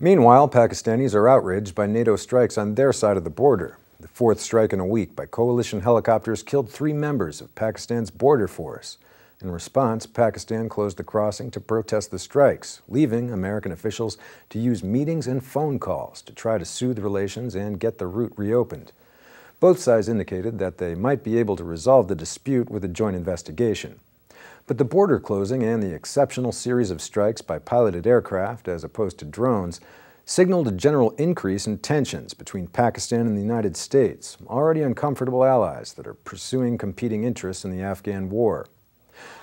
Meanwhile, Pakistanis are outraged by NATO strikes on their side of the border. The fourth strike in a week by coalition helicopters killed 3 members of Pakistan's border force. In response, Pakistan closed the crossing to protest the strikes, leaving American officials to use meetings and phone calls to try to soothe relations and get the route reopened. Both sides indicated that they might be able to resolve the dispute with a joint investigation. But the border closing and the exceptional series of strikes by piloted aircraft, as opposed to drones, signaled a general increase in tensions between Pakistan and the United States, already uncomfortable allies that are pursuing competing interests in the Afghan war.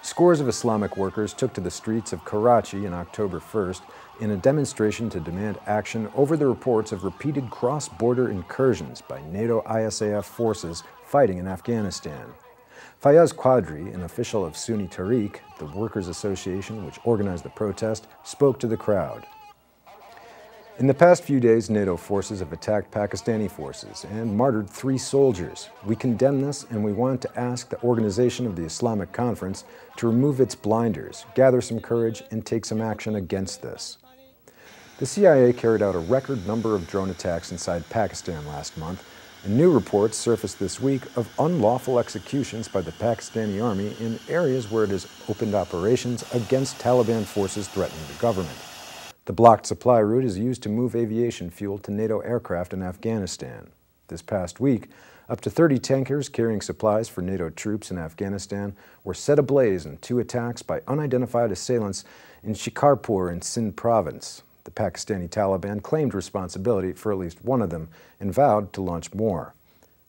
Scores of Islamic workers took to the streets of Karachi on October 1st in a demonstration to demand action over the reports of repeated cross-border incursions by NATO ISAF forces fighting in Afghanistan. Fayaz Quadri, an official of Sunni Tariq, the workers' association which organized the protest, spoke to the crowd. In the past few days, NATO forces have attacked Pakistani forces and martyred 3 soldiers. We condemn this, and we want to ask the Organization of the Islamic Conference to remove its blinders, gather some courage, and take some action against this. The CIA carried out a record number of drone attacks inside Pakistan last month, and new reports surfaced this week of unlawful executions by the Pakistani army in areas where it has opened operations against Taliban forces threatening the government. The blocked supply route is used to move aviation fuel to NATO aircraft in Afghanistan. This past week, up to 30 tankers carrying supplies for NATO troops in Afghanistan were set ablaze in 2 attacks by unidentified assailants in Shikarpur in Sindh province. The Pakistani Taliban claimed responsibility for at least one of them and vowed to launch more.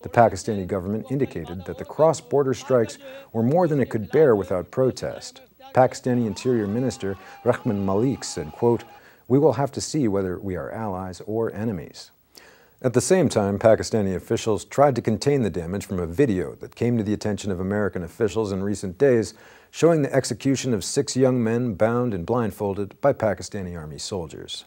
The Pakistani government indicated that the cross-border strikes were more than it could bear without protest. Pakistani Interior Minister Rahman Malik said, quote, "We will have to see whether we are allies or enemies." At the same time, Pakistani officials tried to contain the damage from a video that came to the attention of American officials in recent days, showing the execution of 6 young men bound and blindfolded by Pakistani army soldiers.